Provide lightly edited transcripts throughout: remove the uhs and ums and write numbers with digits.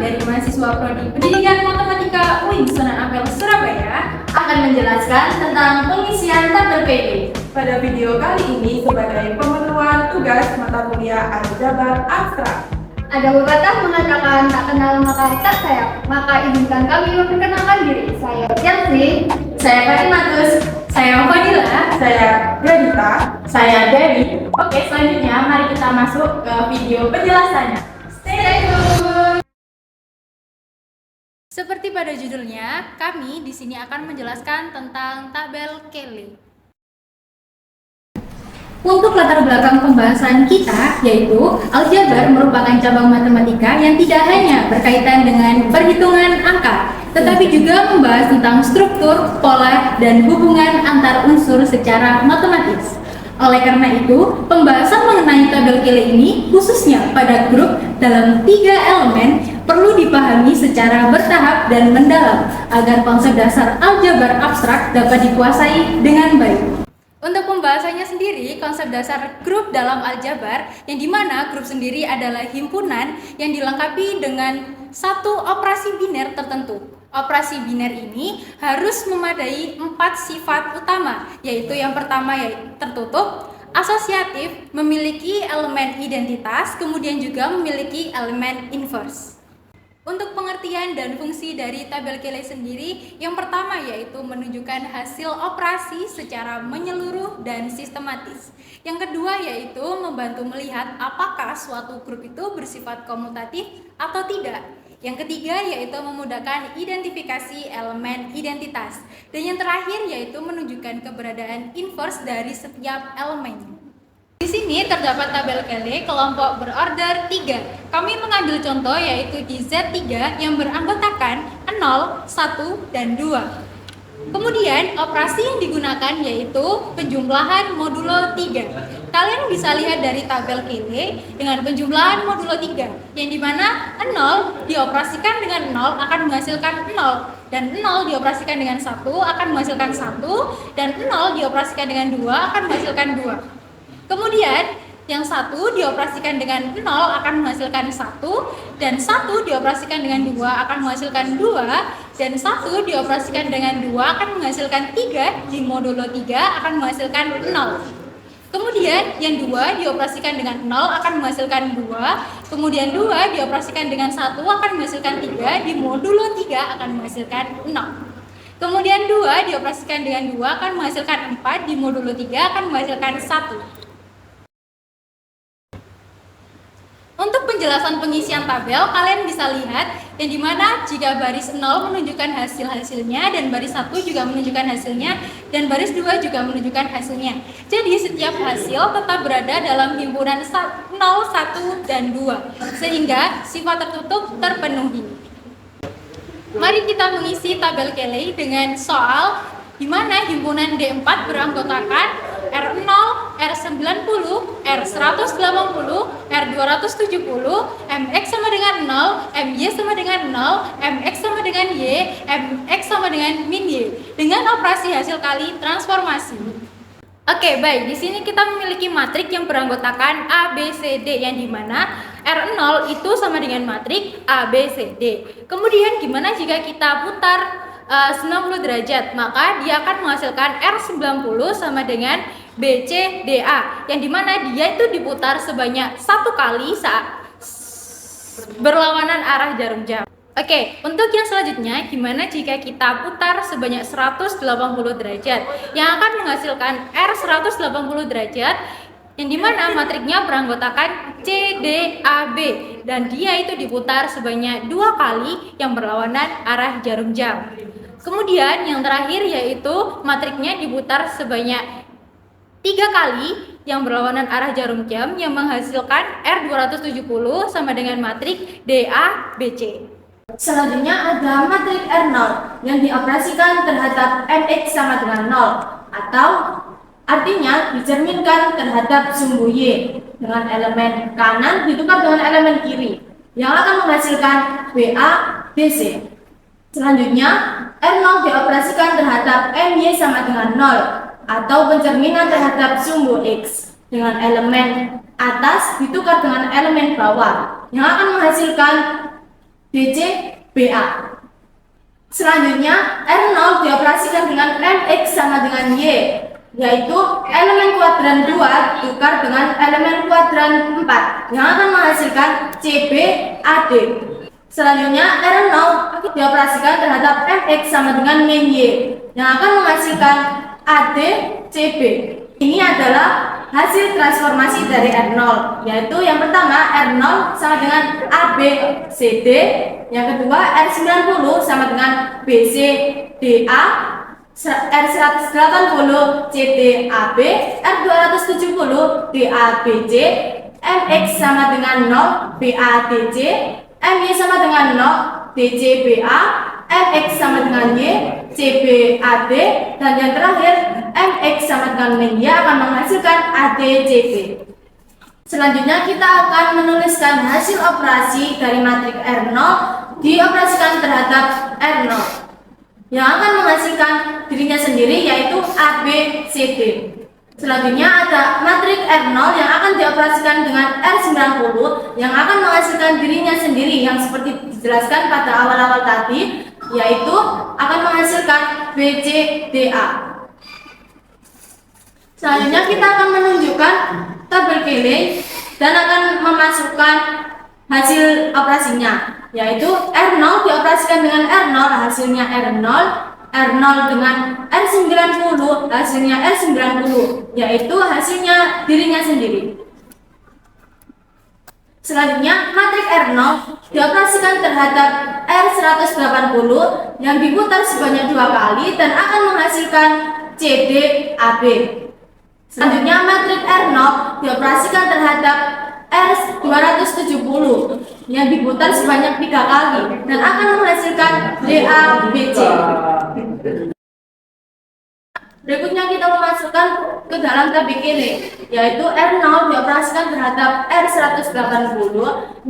dari mahasiswa Prodi Pendidikan Matematika UIN Sunan Ampel Surabaya akan menjelaskan tentang pengisian tabel PD. Pada video kali ini sebagai pemenuhan tugas mata kuliah aljabar abstrak. Ada pepatah mengatakan tak kenal maka tak sayang. Maka izinkan kami memperkenalkan diri. Saya Chelsea, Saya Farimatus, saya Fadila, Saya Granita. saya Dewi. Oke, selanjutnya mari kita masuk ke video penjelasannya. Stay tune. Seperti pada judulnya, kami di sini akan menjelaskan tentang tabel Cayley. Untuk latar belakang pembahasan kita, yaitu aljabar merupakan cabang matematika yang tidak hanya berkaitan dengan perhitungan angka, tetapi juga membahas tentang struktur, pola, dan hubungan antar unsur secara matematis. Oleh karena itu, pembahasan mengenai tabel Cayley ini, khususnya pada grup dalam 3 elemen, perlu dipahami secara bertahap dan mendalam agar konsep dasar aljabar abstrak dapat dikuasai dengan baik. Untuk pembahasannya sendiri, konsep dasar grup dalam aljabar, yang dimana grup sendiri adalah himpunan yang dilengkapi dengan satu operasi biner tertentu. Operasi biner ini harus memadai 4 sifat utama, yaitu yang pertama yaitu tertutup, asosiatif, memiliki elemen identitas, kemudian juga memiliki elemen inverse. Untuk pengertian dan fungsi dari tabel Cayley sendiri, yang pertama yaitu menunjukkan hasil operasi secara menyeluruh dan sistematis. Yang kedua yaitu membantu melihat apakah suatu grup itu bersifat komutatif atau tidak. Yang ketiga yaitu memudahkan identifikasi elemen identitas. Dan yang terakhir yaitu menunjukkan keberadaan inverse dari setiap elemen. Di sini terdapat tabel Cayley kelompok berorder 3. Kami mengambil contoh yaitu di Z3 yang beranggotakan 0, 1, dan 2. Kemudian operasi yang digunakan yaitu penjumlahan modulo 3. Kalian bisa lihat dari tabel Cayley dengan penjumlahan modulo 3 yang dimana 0 dioperasikan dengan 0 akan menghasilkan 0 dan 0 dioperasikan dengan 1 akan menghasilkan 1 dan 0 dioperasikan dengan 2 akan menghasilkan 2. Kemudian yang 1 dioperasikan dengan 0 akan menghasilkan 1 dan 1 dioperasikan dengan 2 akan menghasilkan 2 dan 1 dioperasikan dengan 2 akan menghasilkan 3 di modulo 3 akan menghasilkan 0. Kemudian yang 2 dioperasikan dengan 0 akan menghasilkan 2, kemudian 2 dioperasikan dengan 1 akan menghasilkan 3 di modulo 3 akan menghasilkan 0. Kemudian 2 dioperasikan dengan 2 akan menghasilkan 4 di modulo 3 akan menghasilkan 1. Untuk penjelasan pengisian tabel, kalian bisa lihat yang dimana jika baris 0 menunjukkan hasil-hasilnya dan baris 1 juga menunjukkan hasilnya dan baris 2 juga menunjukkan hasilnya. Jadi setiap hasil tetap berada dalam himpunan 0, 1, dan 2 sehingga sifat tertutup terpenuhi. Mari kita mengisi tabel Cayley dengan soal di mana himpunan D4 beranggotakan R0, R90, R180, R270, MX sama dengan 0, MY sama dengan 0, MX sama dengan Y, MX sama dengan min Y dengan operasi hasil kali transformasi. Oke, baik. Di sini kita memiliki matrik yang beranggotakan A, B, C, D yang dimana R0 itu sama dengan matrik A, B, C, D. Kemudian gimana jika kita putar 90 derajat, maka dia akan menghasilkan R90 sama dengan BCDA yang dimana dia itu diputar sebanyak 1 kali saat berlawanan arah jarum jam. Oke, untuk yang selanjutnya gimana jika kita putar sebanyak 180 derajat yang akan menghasilkan R180 derajat yang dimana matriknya beranggotakan CDAB dan dia itu diputar sebanyak 2 kali yang berlawanan arah jarum jam. Kemudian yang terakhir yaitu matriknya diputar sebanyak 3 kali yang berlawanan arah jarum jam yang menghasilkan R270 sama dengan matrik DABC. Selanjutnya ada matrik R0 yang dioperasikan terhadap MX sama dengan 0 atau artinya dicerminkan terhadap sumbu Y dengan elemen kanan ditukar dengan elemen kiri yang akan menghasilkan BABC. Selanjutnya R0 dioperasikan terhadap MY sama dengan 0 atau pencerminan terhadap sumbu X dengan elemen atas ditukar dengan elemen bawah yang akan menghasilkan DC, BA. Selanjutnya, R0 dioperasikan dengan MX sama dengan Y, yaitu elemen kuadran 2 tukar dengan elemen kuadran 4 yang akan menghasilkan CB, AD. Selanjutnya, R0 dioperasikan terhadap MX sama dengan min Y yang akan menghasilkan AD, CB. Ini adalah hasil transformasi dari R0, yaitu yang pertama R0 sama dengan AB CD, yang kedua R90 sama dengan BC DA, R180 CD AB, R270 DA BC, MX sama dengan 0 BA DC, MY sama dengan 0 DC BA, MX sama dengan Y CB AD, dan yang terakhir MX sama dengan min Y akan menghasilkan AD CB. Selanjutnya kita akan menuliskan hasil operasi dari matriks R0 dioperasikan terhadap R0 yang akan menghasilkan dirinya sendiri, yaitu ABCD. Selanjutnya ada matriks R0 yang akan dioperasikan dengan R90 yang akan menghasilkan dirinya sendiri yang seperti dijelaskan pada awal-awal tadi, yaitu akan menghasilkan BCDA. Selanjutnya kita akan menunjukkan tabel Cayley dan akan memasukkan hasil operasinya, yaitu R0 dioperasikan dengan R0 hasilnya R0, R0 dengan R90 hasilnya R90, yaitu hasilnya dirinya sendiri. Selanjutnya, matriks R0 dioperasikan terhadap R180 yang diputar sebanyak 2 kali dan akan menghasilkan CDAB. Selanjutnya, matriks R0 dioperasikan terhadap R270 yang diputar sebanyak 3 kali dan akan menghasilkan DABC. Berikutnya kita memasukkan ke dalam tabel Cayley, yaitu R0 dioperasikan terhadap R180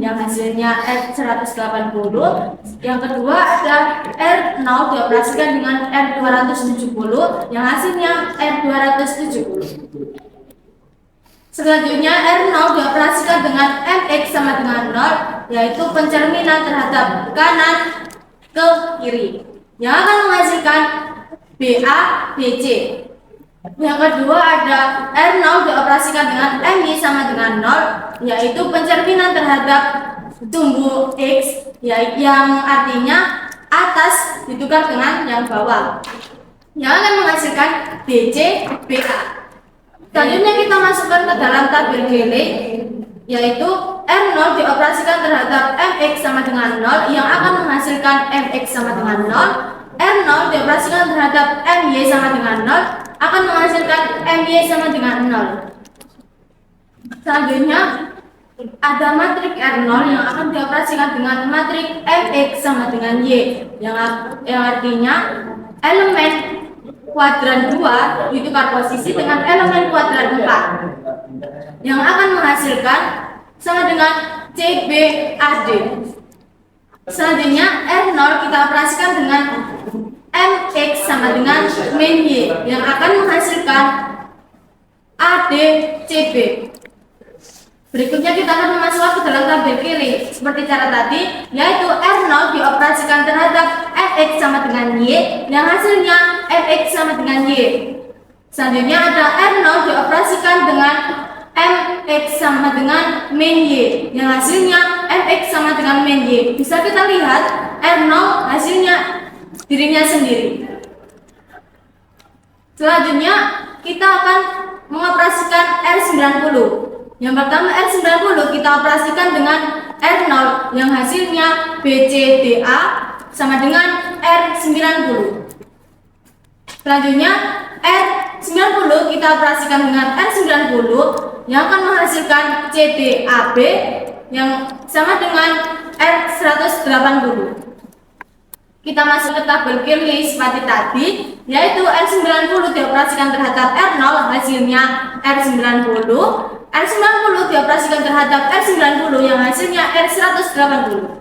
yang hasilnya R180. Yang kedua ada R0 dioperasikan dengan R270 yang hasilnya R270. Selanjutnya R0 dioperasikan dengan MX sama dengan 0, yaitu pencerminan terhadap kanan ke kiri yang akan menghasilkan BA, BC. Yang kedua ada R0 dioperasikan dengan MY sama dengan 0, yaitu pencerminan terhadap sumbu X, yang artinya atas ditukar dengan yang bawah, yang akan menghasilkan DC, BA. Selanjutnya kita masukkan ke dalam tabel Cayley, yaitu R0 dioperasikan terhadap MX sama dengan 0 yang akan menghasilkan MX sama dengan 0. R0 dioperasikan terhadap MY sama dengan 0 akan menghasilkan MY sama dengan 0. Selanjutnya ada matriks R0 yang akan dioperasikan dengan matriks MX sama dengan Y yang artinya elemen kuadran 2 ditukar posisi dengan elemen kuadran 4 yang akan menghasilkan sama dengan CBAD. Selanjutnya R0 kita operasikan dengan MX sama dengan min Y yang akan menghasilkan ADCB. Berikutnya kita akan memasukkan ke dalam tabel Cayley seperti cara tadi, yaitu R0 dioperasikan terhadap MX sama dengan Y yang hasilnya MX sama dengan Y. Selanjutnya ada R0 dioperasikan dengan MX sama dengan min Y yang hasilnya MX sama dengan min Y. Bisa kita lihat R0 hasilnya dirinya sendiri. Selanjutnya kita akan mengoperasikan R90. Yang pertama R90 kita operasikan dengan R0 yang hasilnya BCDA sama dengan R90. Selanjutnya R90 kita operasikan dengan R90 yang akan menghasilkan CDAB yang sama dengan R180. Kita masuk ke tabel Cayley seperti tadi, yaitu R90 dioperasikan terhadap R0 hasilnya R90, R90 dioperasikan terhadap R90 yang hasilnya R180.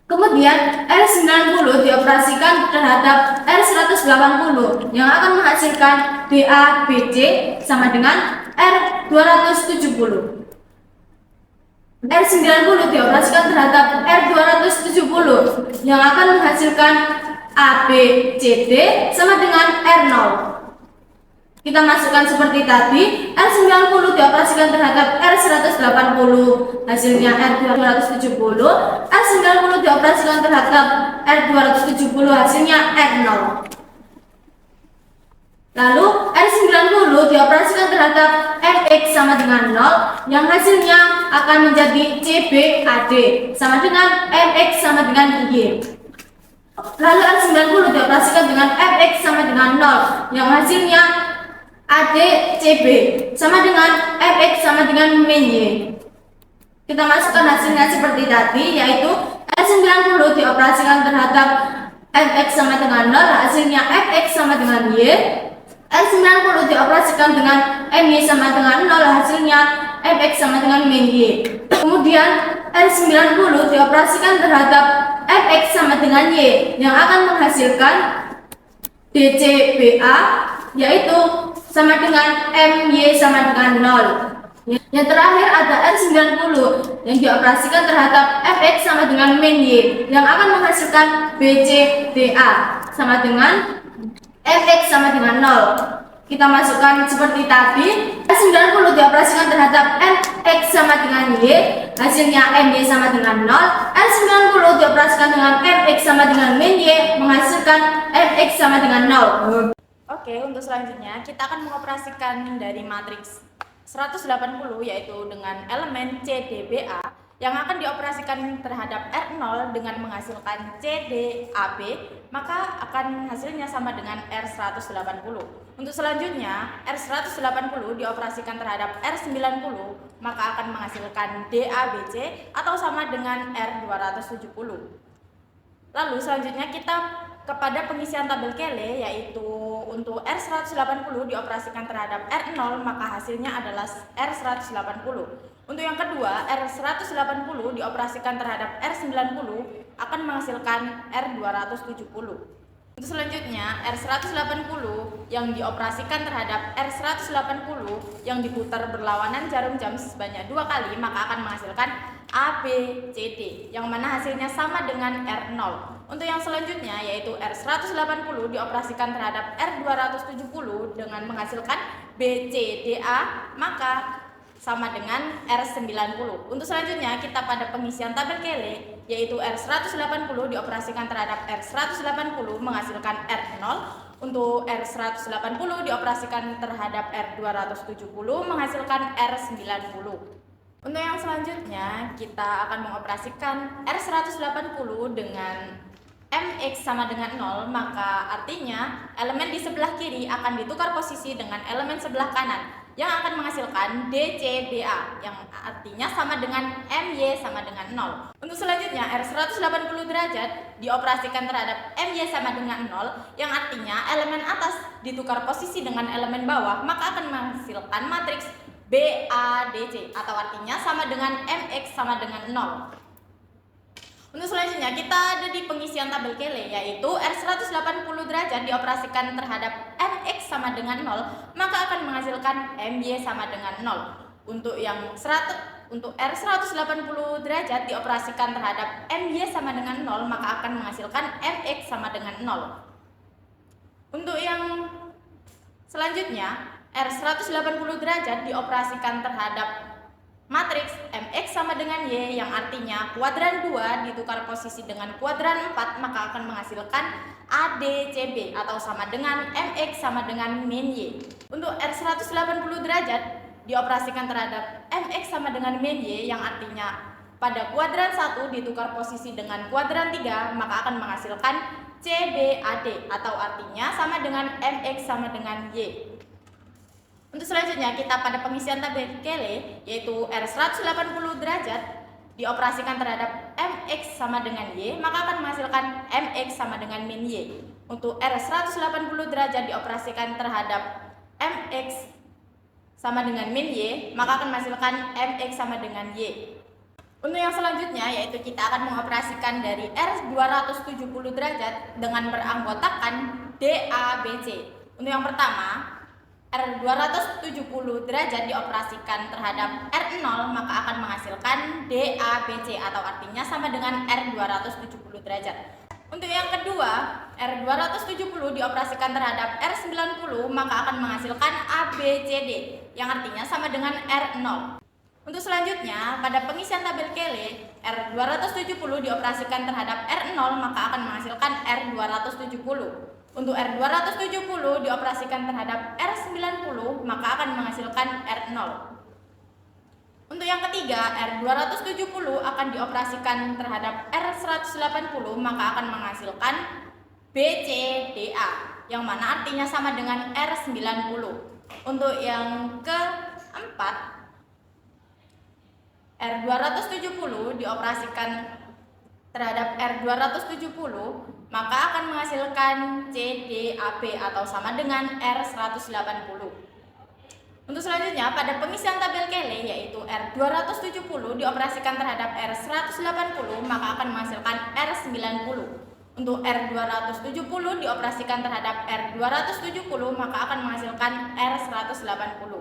Kemudian R90 dioperasikan terhadap R180 yang akan menghasilkan DABC sama dengan R270. R90 dioperasikan terhadap R270 yang akan menghasilkan AB CD sama dengan R0. Kita masukkan seperti tadi, R90 dioperasikan terhadap R180, hasilnya R270. R90 dioperasikan terhadap R270, hasilnya R0. Lalu R90 dioperasikan terhadap Fx sama dengan 0, yang hasilnya akan menjadi CBAD sama dengan Fx sama dengan Y. Lalu R90 dioperasikan dengan Fx sama dengan 0, yang hasilnya ADCB sama dengan Fx sama dengan min Y. Kita masukkan hasilnya seperti tadi, yaitu R90 dioperasikan terhadap Fx sama dengan 0, hasilnya Fx sama dengan Y. R90 dioperasikan dengan MY sama dengan 0, hasilnya Fx sama dengan min Y. Kemudian R90 dioperasikan terhadap Fx sama dengan Y, yang akan menghasilkan DCBA, yaitu sama dengan MY sama dengan 0. Yang terakhir ada R90 yang dioperasikan terhadap Fx sama dengan min Y, yang akan menghasilkan BCDA sama dengan Fx sama dengan 0. Kita masukkan seperti tadi, R90 dioperasikan terhadap Fx sama dengan Y, hasilnya My sama dengan 0. R90 dioperasikan dengan Fx sama dengan min Y, menghasilkan Fx sama dengan 0. Oke, untuk selanjutnya kita akan mengoperasikan dari matriks 180, yaitu dengan elemen CDBA yang akan dioperasikan terhadap R0 dengan menghasilkan CDAB, maka akan hasilnya sama dengan R180. Untuk selanjutnya, R180 dioperasikan terhadap R90, maka akan menghasilkan DABC atau sama dengan R270. Lalu selanjutnya kita kepada pengisian tabel Cayley, yaitu untuk R180 dioperasikan terhadap R0, maka hasilnya adalah R180. Untuk yang kedua, R180 dioperasikan terhadap R90 akan menghasilkan R270. Untuk selanjutnya, R180 yang dioperasikan terhadap R180 yang diputar berlawanan jarum jam sebanyak 2 kali, maka akan menghasilkan ABCD, yang mana hasilnya sama dengan R0. Untuk yang selanjutnya, yaitu R180 dioperasikan terhadap R270 dengan menghasilkan BCDA, maka sama dengan R90. Untuk selanjutnya kita pada pengisian tabel Cayley, yaitu R180 dioperasikan terhadap R180 menghasilkan R0. Untuk R180 dioperasikan terhadap R270 menghasilkan R90. Untuk yang selanjutnya kita akan mengoperasikan R180 dengan MX sama dengan 0, maka artinya elemen di sebelah kiri akan ditukar posisi dengan elemen sebelah kanan, yang akan menghasilkan DCBA, yang artinya sama dengan MY sama dengan 0. Untuk selanjutnya, R180 derajat dioperasikan terhadap MY sama dengan 0, yang artinya elemen atas ditukar posisi dengan elemen bawah, maka akan menghasilkan matriks BADC, atau artinya sama dengan MX sama dengan 0. Untuk selanjutnya kita ada di pengisian tabel Cayley, yaitu R180 derajat dioperasikan terhadap MX sama dengan 0, maka akan menghasilkan MY sama dengan 0. Untuk R180 derajat dioperasikan terhadap MY sama dengan 0, maka akan menghasilkan MX sama dengan 0. Untuk yang selanjutnya, R180 derajat dioperasikan terhadap matriks MX sama dengan Y, yang artinya kuadran 2 ditukar posisi dengan kuadran 4, maka akan menghasilkan ADCB atau sama dengan MX sama dengan min Y. Untuk R180 derajat dioperasikan terhadap MX sama dengan min Y, yang artinya pada kuadran 1 ditukar posisi dengan kuadran 3, maka akan menghasilkan CBAD atau artinya sama dengan MX sama dengan Y. Untuk selanjutnya kita pada pengisian tabel Cayley, yaitu R180 derajat dioperasikan terhadap MX sama dengan Y, maka akan menghasilkan MX sama dengan min Y. Untuk R180 derajat dioperasikan terhadap MX sama dengan min Y, maka akan menghasilkan MX sama dengan Y. Untuk yang selanjutnya, yaitu kita akan mengoperasikan dari R270 derajat dengan beranggotakan DABC. Untuk yang pertama, R270 derajat dioperasikan terhadap R0, maka akan menghasilkan DABC atau artinya sama dengan R270 derajat. Untuk yang kedua, R270 dioperasikan terhadap R90, maka akan menghasilkan ABCD yang artinya sama dengan R0. Untuk selanjutnya, pada pengisian tabel Cayley, R270 dioperasikan terhadap R0, maka akan menghasilkan R270. Untuk R270 dioperasikan terhadap R90, maka akan menghasilkan R0. Untuk yang ketiga, R270 akan dioperasikan terhadap R180, maka akan menghasilkan BCDA, yang mana artinya sama dengan R90. Untuk yang keempat, R270 dioperasikan terhadap R270, maka akan menghasilkan CDAB atau sama dengan R180. Untuk selanjutnya, pada pengisian tabel Cayley yaitu R270 dioperasikan terhadap R180, maka akan menghasilkan R90. Untuk R270 dioperasikan terhadap R270, maka akan menghasilkan R180.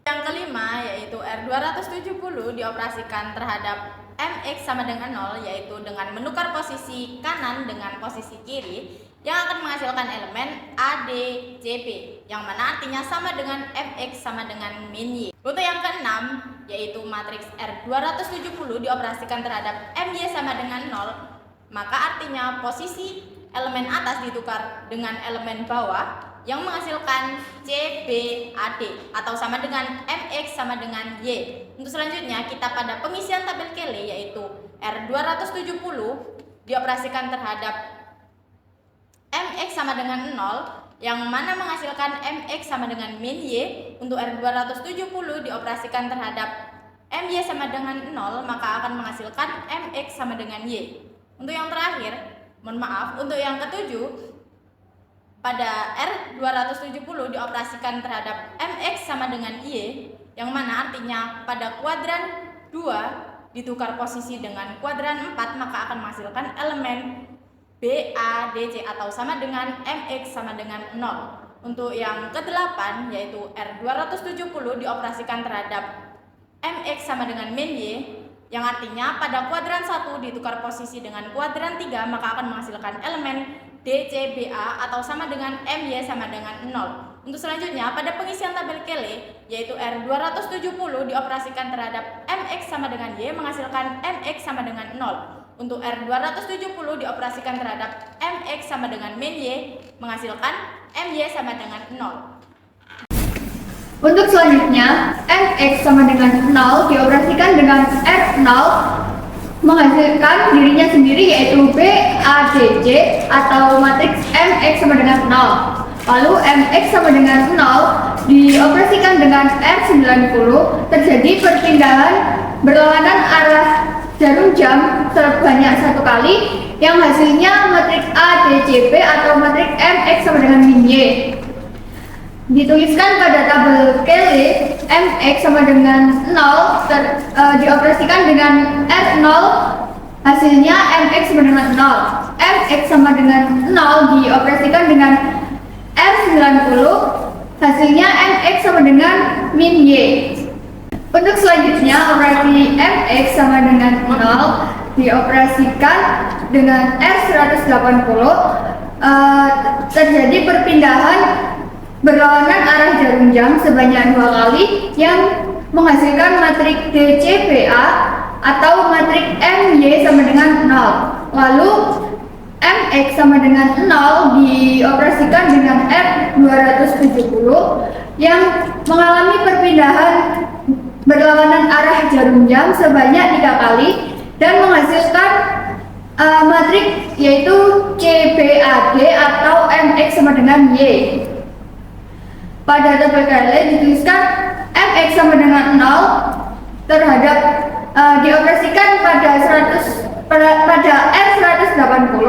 Yang kelima yaitu R270 dioperasikan terhadap MX sama dengan 0, yaitu dengan menukar posisi kanan dengan posisi kiri, yang akan menghasilkan elemen ADCP, yang mana artinya sama dengan MX sama dengan min Y. Untuk yang keenam yaitu matriks R270 dioperasikan terhadap MY sama dengan 0, maka artinya posisi elemen atas ditukar dengan elemen bawah, yang menghasilkan CBAD atau sama dengan MX sama dengan Y. Untuk selanjutnya, kita pada pengisian tabel Cayley yaitu R270 dioperasikan terhadap MX sama dengan 0, yang mana menghasilkan MX sama dengan min Y. Untuk R270 dioperasikan terhadap MY sama dengan 0, maka akan menghasilkan MX sama dengan Y. Untuk yang terakhir, untuk yang ketujuh, pada R270 dioperasikan terhadap MX sama dengan Y, yang mana artinya pada kuadran 2 ditukar posisi dengan kuadran 4, maka akan menghasilkan elemen BADC atau sama dengan MX sama dengan 0. Untuk yang ke-8 yaitu R270 dioperasikan terhadap MX sama dengan min Y, yang artinya pada kuadran 1 ditukar posisi dengan kuadran 3, maka akan menghasilkan elemen DCBA atau sama dengan MY sama dengan 0. Untuk selanjutnya, pada pengisian tabel Cayley yaitu R270 dioperasikan terhadap MX sama dengan Y, menghasilkan MX sama dengan 0. Untuk R270 dioperasikan terhadap MX sama dengan min Y, menghasilkan MY sama dengan 0. Untuk selanjutnya, MX sama dengan 0 dioperasikan dengan R0, menghasilkan dirinya sendiri yaitu BADC atau matriks MX sama dengan 0. Lalu MX sama dengan 0 dioperasikan dengan R90, terjadi perpindahan berlawanan arah jarum jam sebanyak 1 kali, yang hasilnya matriks ADCP atau matriks MX sama dengan min Y. Dituliskan pada tabel Cayley, MX sama dengan 0 dioperasikan dengan R0, hasilnya MX sama dengan 0. MX sama dengan 0 dioperasikan dengan R90, hasilnya MX sama dengan min Y. Untuk selanjutnya, operasi MX sama dengan 0 dioperasikan dengan R180, terjadi perpindahan berlawanan arah jarum jam sebanyak 2 kali, yang menghasilkan matriks DCBA atau matriks MY sama dengan 0. Lalu MX sama dengan 0 dioperasikan dengan R270 yang mengalami perpindahan berlawanan arah jarum jam sebanyak 3 kali dan menghasilkan matriks yaitu CBAD atau MX sama dengan Y. Pada tabel Cayley dituliskan MX sama dengan 0 terhadap dioperasikan pada R180,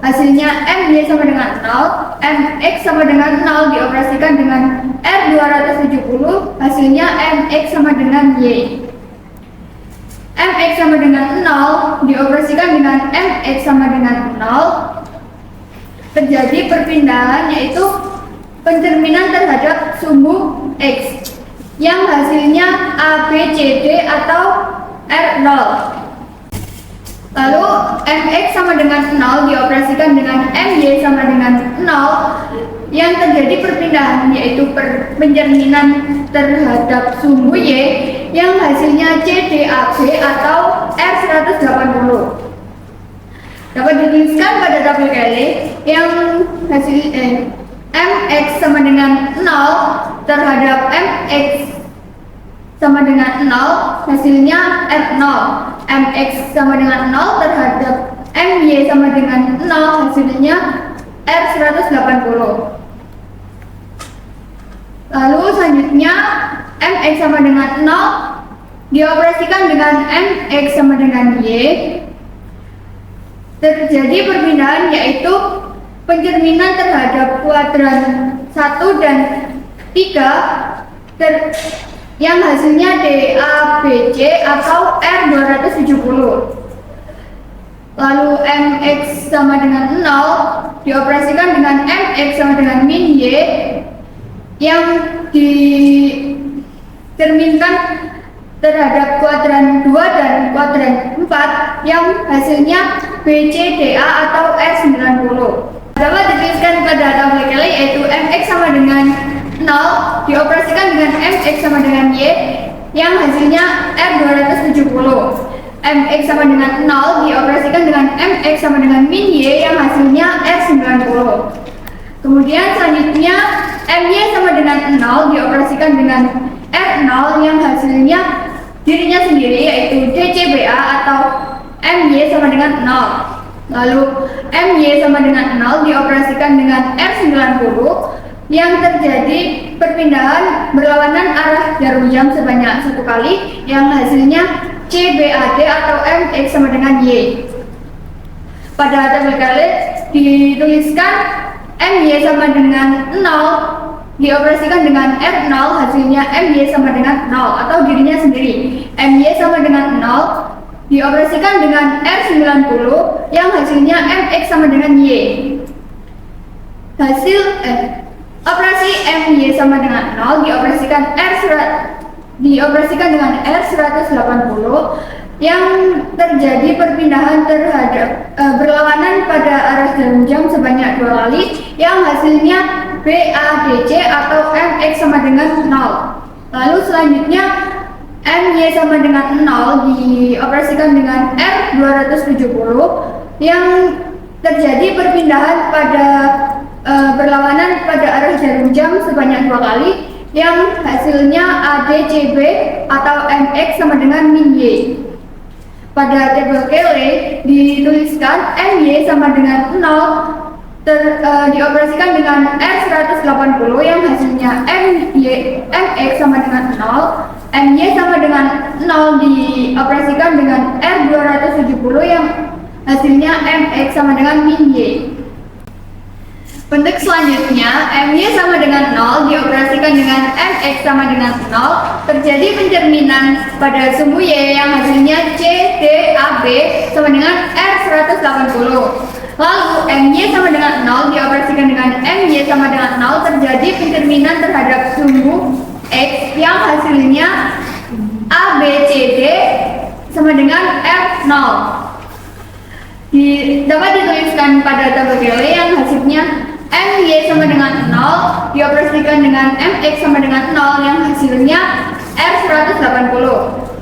hasilnya MY sama dengan 0. MX sama dengan 0 dioperasikan dengan R270, hasilnya MX sama dengan Y. MX sama dengan 0 dioperasikan dengan MX sama dengan 0, terjadi perpindahan yaitu pencerminan terhadap sumbu X yang hasilnya A, B, C, D atau R0. Lalu MX sama dengan 0 dioperasikan dengan MY sama dengan 0 yang terjadi perpindahan yaitu pencerminan terhadap sumbu Y yang hasilnya C, D, A, B atau R180. Dapat dituliskan pada tabel Cayley yang hasil MX sama dengan 0 terhadap MX sama dengan 0 hasilnya R0. MX sama dengan 0 terhadap MY sama dengan 0 hasilnya R180. Lalu selanjutnya MX sama dengan 0 dioperasikan dengan MX sama dengan Y. Terjadi perpindahan yaitu pencerminan terhadap kuadran 1 dan 3 yang hasilnya D, A, B, C atau R270. Lalu MX sama dengan 0 dioperasikan dengan MX sama dengan min Y yang dicerminkan terhadap kuadran 2 dan kuadran 4 yang hasilnya B, C, D, A atau R90. Dapat dituliskan pada tabel Cayley yaitu MX sama dengan 0 dioperasikan dengan MX sama dengan Y yang hasilnya R270. MX sama dengan 0 dioperasikan dengan MX sama dengan min Y yang hasilnya R90. Kemudian selanjutnya MY sama dengan 0 dioperasikan dengan R0 yang hasilnya dirinya sendiri yaitu DCBA atau MY sama dengan 0. Lalu MY sama dengan 0 dioperasikan dengan R90 yang terjadi perpindahan berlawanan arah jarum jam sebanyak 1 kali yang hasilnya CBAD atau MX sama dengan Y. Pada tabel Cayley dituliskan MY sama dengan 0 dioperasikan dengan R0 hasilnya MY sama dengan 0 atau dirinya sendiri. MY sama dengan 0 dioperasikan dengan R90 yang hasilnya MX sama dengan Y. Hasil operasi MY sama dengan 0 dioperasikan dengan R180 yang terjadi perpindahan terhadap berlawanan pada arah jarum jam sebanyak 2 kali yang hasilnya BADC atau MX sama dengan 0. Lalu selanjutnya MY sama dengan 0 dioperasikan dengan R270 yang terjadi perpindahan pada berlawanan pada arah jarum jam sebanyak 2 kali yang hasilnya ADCB atau MX sama dengan min Y. Pada tabel Cayley dituliskan MY sama dengan 0 dioperasikan dengan R180 yang hasilnya MX sama dengan 0. MY sama dengan 0 dioperasikan dengan R270 yang hasilnya MX sama dengan min Y. Bentuk selanjutnya, MY sama dengan 0 dioperasikan dengan MX sama dengan 0, terjadi pencerminan pada sumbu Y yang hasilnya C, D, A, B sama dengan R180. Lalu MY sama dengan 0 dioperasikan dengan MY sama dengan 0, terjadi pencerminan terhadap sumbu X yang hasilnya A, B, C, D sama dengan R0. Dapat dituliskan pada tabel Cayley yang hasilnya MY sama dengan 0 dioperasikan dengan MX sama dengan 0 yang hasilnya R180.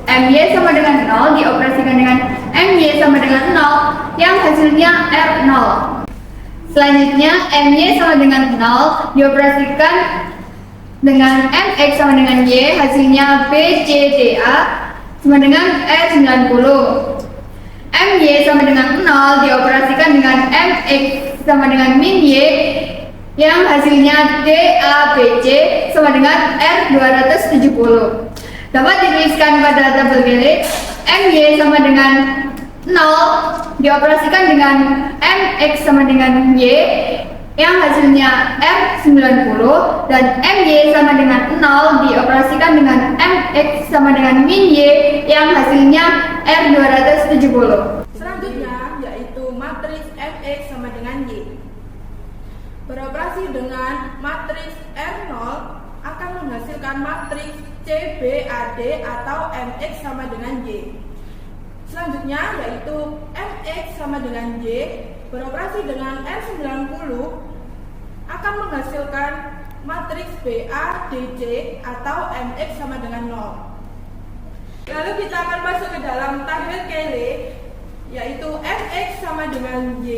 MY sama dengan 0 dioperasikan dengan MY sama dengan 0 yang hasilnya R0. Selanjutnya MY sama dengan 0 dioperasikan dengan MX sama dengan Y hasilnya BCDA sama dengan R90. MY sama dengan 0 dioperasikan dengan MX sama dengan min Y yang hasilnya DABC sama dengan R270. Dapat dituliskan pada tabel Cayley MY sama dengan 0 dioperasikan dengan MX sama dengan Y yang hasilnya R90 dan MY sama dengan 0 dioperasikan dengan MX sama dengan min Y yang hasilnya R270. Selanjutnya yaitu matriks Fx sama dengan Y. beroperasi dengan matriks R0 akan menghasilkan matriks CBAD atau MX sama dengan Y. Selanjutnya yaitu MX sama dengan Y beroperasi dengan R90 akan menghasilkan matriks BADC atau MX sama dengan 0. Lalu kita akan masuk ke dalam tabel Cayley, yaitu MX sama dengan Y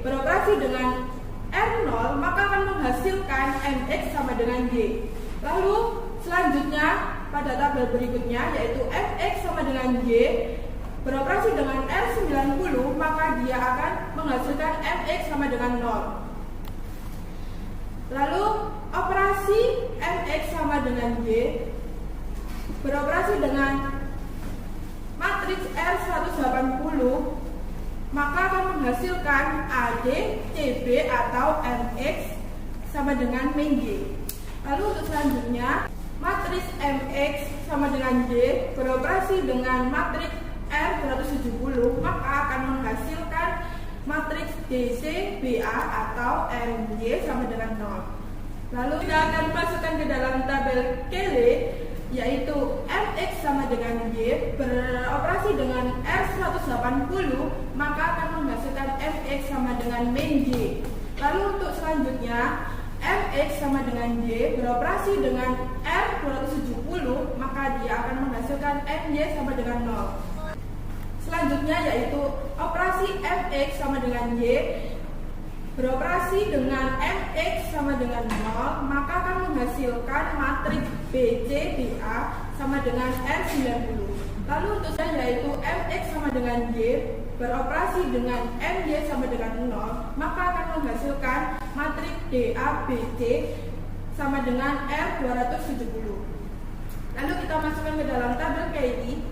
beroperasi dengan R0 maka akan menghasilkan MX sama dengan Y. Lalu selanjutnya pada tabel berikutnya yaitu MX sama dengan Y beroperasi dengan R90 maka dia akan menghasilkan MX sama dengan 0. Lalu operasi MX sama dengan Y beroperasi dengan matriks R180 maka akan menghasilkan AD, CB atau MX sama dengan min Y. Lalu untuk selanjutnya matriks MX sama dengan Y beroperasi dengan matriks R270 maka akan menghasilkan matriks DC, BA atau MY sama dengan 0. Lalu kita akan masukkan ke dalam tabel Cayley, yaitu MX sama dengan Y beroperasi dengan R180 maka akan menghasilkan MX sama dengan min Y. Lalu untuk selanjutnya MX sama dengan Y beroperasi dengan R270 maka dia akan menghasilkan MY sama dengan 0. Selanjutnya yaitu operasi MX sama dengan Y beroperasi dengan MX sama dengan 0 maka akan menghasilkan matriks BCBA sama dengan R90. Lalu untuk selanjutnya yaitu MX sama dengan Y beroperasi dengan MY sama dengan 0 maka akan menghasilkan matriks DABC sama dengan R270. Lalu kita masukkan ke dalam tabel Cayley,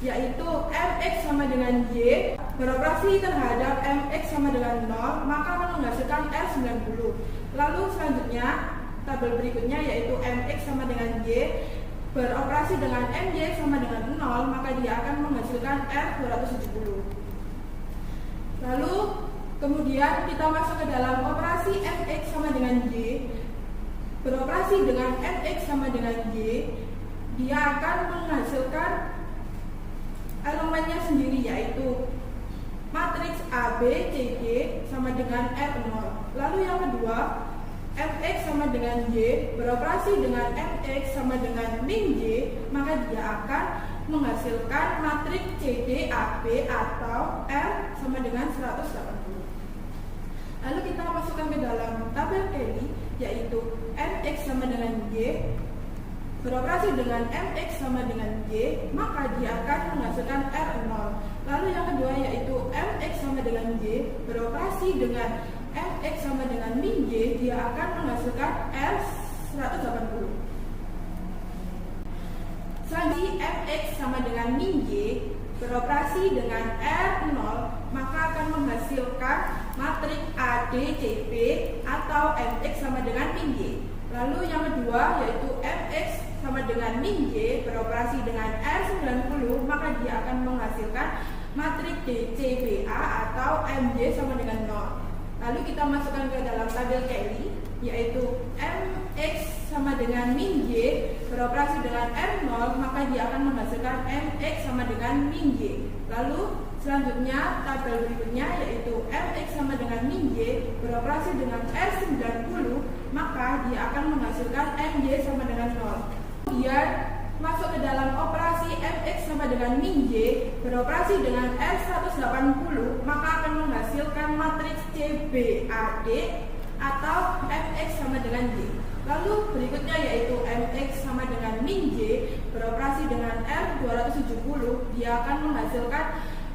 yaitu MX sama dengan Y beroperasi terhadap MX sama dengan 0 maka akan menghasilkan R90. Lalu selanjutnya tabel berikutnya yaitu MX sama dengan Y beroperasi dengan MY sama dengan 0 maka dia akan menghasilkan R270. Lalu kemudian kita masuk ke dalam operasi MX sama dengan Y beroperasi dengan MX sama dengan Y, dia akan menghasilkan elemennya sendiri yaitu matriks AB, CD sama dengan R0. Lalu yang kedua MX sama dengan Y beroperasi dengan MX sama dengan min Y maka dia akan menghasilkan matriks CD, AB atau R sama dengan 180. Lalu kita masukkan ke dalam tabel Cayley, yaitu MX sama dengan Y beroperasi dengan MX sama dengan Y maka dia akan menghasilkan R0. Lalu yang kedua yaitu MX sama dengan Y beroperasi dengan MX sama dengan min Y, dia akan menghasilkan R180. Selanjutnya MX sama dengan min Y beroperasi dengan R0 maka akan menghasilkan matriks ADCB atau MX sama dengan min Y. Lalu yang kedua yaitu MX sama dengan min Y beroperasi dengan R90 maka dia akan menghasilkan matriks DCBA atau MY sama dengan 0. Lalu kita masukkan ke dalam tabel Cayley, yaitu MX sama dengan min Y beroperasi dengan R0 maka dia akan menghasilkan MX sama dengan min Y. Lalu selanjutnya tabel berikutnya yaitu MX sama dengan min Y beroperasi dengan R90 maka dia akan menghasilkan MY sama dengan 0. Kemudian masuk ke dalam operasi MX sama dengan min Y beroperasi dengan R180 maka akan menghasilkan matriks CBAD atau MX sama dengan Y. Lalu berikutnya yaitu MX sama dengan min Y beroperasi dengan R270 dia akan menghasilkan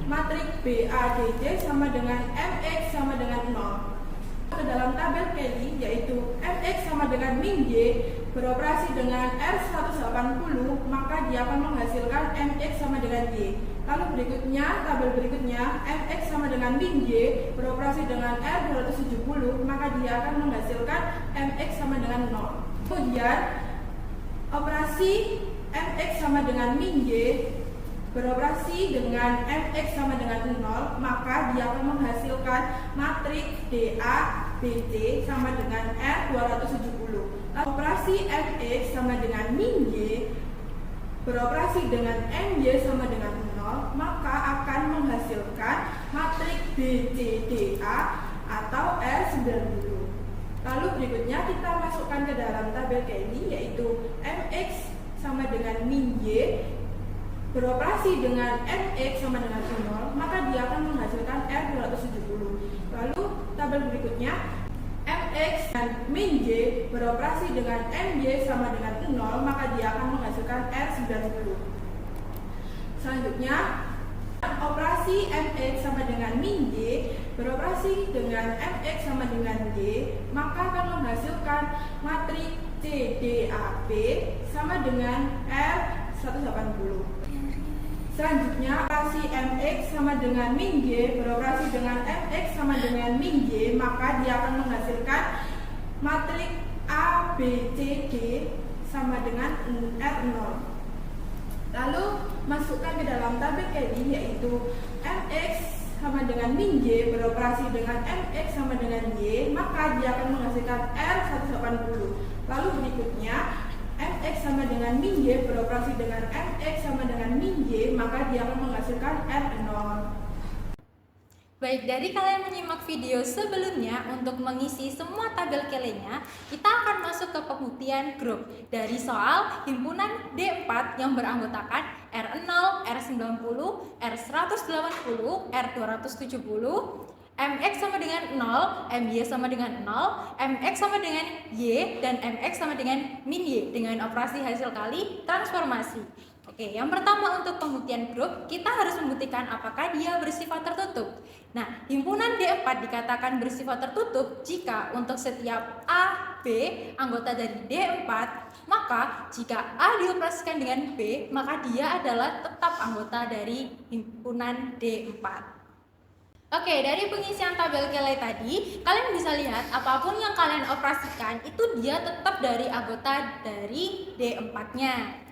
matriks BADC sama dengan MX sama dengan 0. Ke dalam tabel Cayley yaitu MX sama dengan min Y beroperasi dengan R180 maka dia akan menghasilkan MX sama dengan Y. Lalu berikutnya tabel berikutnya MX sama dengan min Y beroperasi dengan R270 maka dia akan menghasilkan MX sama dengan 0. Kemudian operasi MX sama dengan min Y beroperasi dengan MX sama dengan 0, maka dia akan menghasilkan matriks DA BC sama dengan R270. Operasi MX sama dengan min Y beroperasi dengan MY sama dengan 0, maka akan menghasilkan matriks BCDA atau R90. Lalu berikutnya kita masukkan ke dalam tabel Kelly, yaitu MX sama dengan min Y beroperasi dengan MX sama dengan 0, maka dia akan menghasilkan R270. Lalu tabel berikutnya, MX dan min Y beroperasi dengan MY sama dengan 0, maka dia akan menghasilkan R90. Selanjutnya, operasi MX sama dengan min Y beroperasi dengan MX sama dengan Y, maka akan menghasilkan matriks CDAP sama dengan R180. Selanjutnya, operasi MX sama dengan min Y beroperasi dengan MX sama dengan min Y, maka dia akan menghasilkan matriks ABCD sama dengan R0. Lalu masukkan ke dalam tabel Kelly, yaitu MX sama dengan min Y beroperasi dengan MX sama dengan Y, maka dia akan menghasilkan R180. Lalu berikutnya, MX sama dengan min Y beroperasi dengan MX sama dengan min Y, maka dia akan menghasilkan R0. Baik, dari kalian menyimak video sebelumnya untuk mengisi semua tabel Kelly-nya, kita akan masuk ke pembuktian grup dari soal himpunan D4 yang beranggotakan R0, R90, R180, R270, MX sama dengan 0, MY sama dengan 0, MX sama dengan Y, dan MX sama dengan min Y dengan operasi hasil kali transformasi. Oke, yang pertama untuk pembuktian grup, kita harus membuktikan apakah dia bersifat tertutup. Nah, himpunan D4 dikatakan bersifat tertutup jika untuk setiap A, B anggota dari D4, maka jika A dioperasikan dengan B, maka dia adalah tetap anggota dari himpunan D4. Oke, dari pengisian tabel Kelly tadi, kalian bisa lihat apapun yang kalian operasikan itu dia tetap dari anggota dari D4-nya.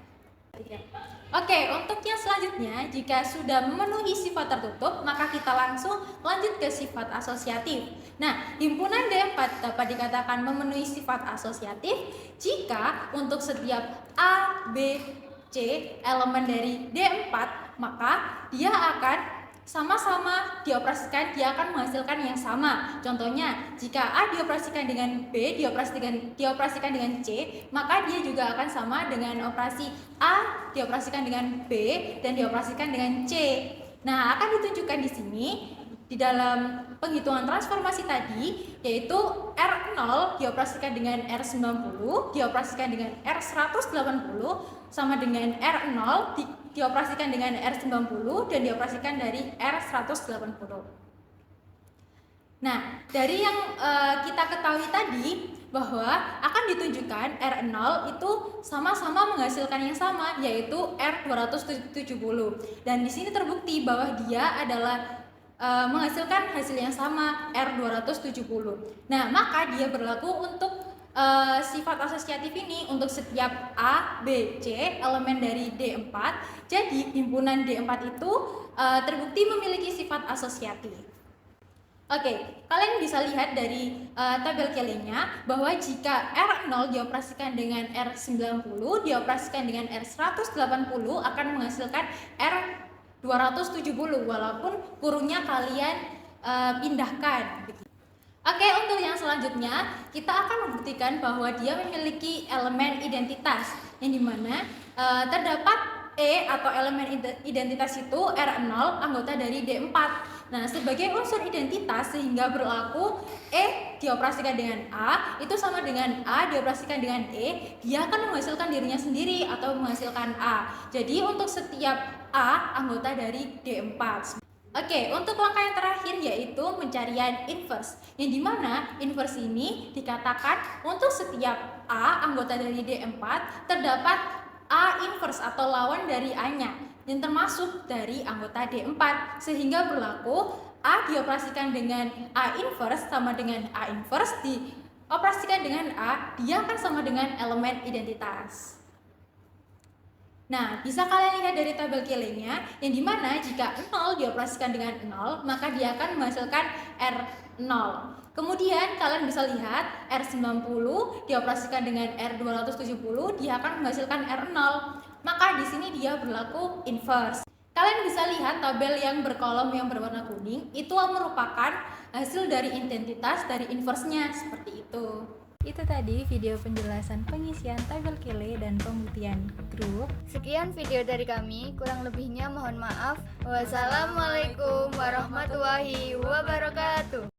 Oke, untuk yang selanjutnya, jika sudah memenuhi sifat tertutup, maka kita langsung lanjut ke sifat asosiatif. Nah, himpunan D4 dapat dikatakan memenuhi sifat asosiatif jika untuk setiap A, B, C elemen dari D4, maka dia akan sama-sama dioperasikan, dia akan menghasilkan yang sama. Contohnya, jika A dioperasikan dengan B, dioperasikan dengan C, maka dia juga akan sama dengan operasi A dioperasikan dengan B dan dioperasikan dengan C. Nah, akan ditunjukkan di sini di dalam penghitungan transformasi tadi, yaitu R0 dioperasikan dengan R90, dioperasikan dengan R180 sama dengan R0 dioperasikan dengan R90 dan dioperasikan dari R180. Nah, dari yang kita ketahui tadi bahwa akan ditunjukkan R0 itu sama-sama menghasilkan yang sama, yaitu R270. Dan di sini terbukti bahwa dia adalah menghasilkan hasil yang sama, R270. Nah, maka dia berlaku untuk sifat asosiatif ini untuk setiap A, B, C elemen dari D4. Jadi himpunan D4 itu terbukti memiliki sifat asosiatif. Oke, kalian bisa lihat dari tabel Kelly-nya bahwa jika R0 dioperasikan dengan R90, dioperasikan dengan R180 akan menghasilkan R270 walaupun kurungnya kalian pindahkan. Oke, untuk yang selanjutnya kita akan membuktikan bahwa dia memiliki elemen identitas yang dimana terdapat E atau elemen identitas itu R0 anggota dari D4. Nah, sebagai unsur identitas sehingga berlaku E dioperasikan dengan A itu sama dengan A dioperasikan dengan E, dia akan menghasilkan dirinya sendiri atau menghasilkan A. Jadi untuk setiap A anggota dari D4. Oke, untuk langkah yang terakhir yaitu pencarian inverse, yang dimana inverse ini dikatakan untuk setiap A anggota dari D4 terdapat A inverse atau lawan dari A-nya yang termasuk dari anggota D4, sehingga berlaku A dioperasikan dengan A inverse sama dengan A inverse dioperasikan dengan A, dia akan sama dengan elemen identitas. Nah, bisa kalian lihat dari tabel Cayley-nya, yang dimana jika 0 dioperasikan dengan 0, maka dia akan menghasilkan R0. Kemudian kalian bisa lihat R90 dioperasikan dengan R270, dia akan menghasilkan R0. Maka di sini dia berlaku inverse. Kalian bisa lihat tabel yang berkolom yang berwarna kuning, itu merupakan hasil dari identitas dari inverse-nya, seperti itu. Itu tadi video penjelasan pengisian tabel Cayley dan pembuktian grup. Sekian video dari kami, kurang lebihnya mohon maaf. Wassalamualaikum warahmatullahi wabarakatuh.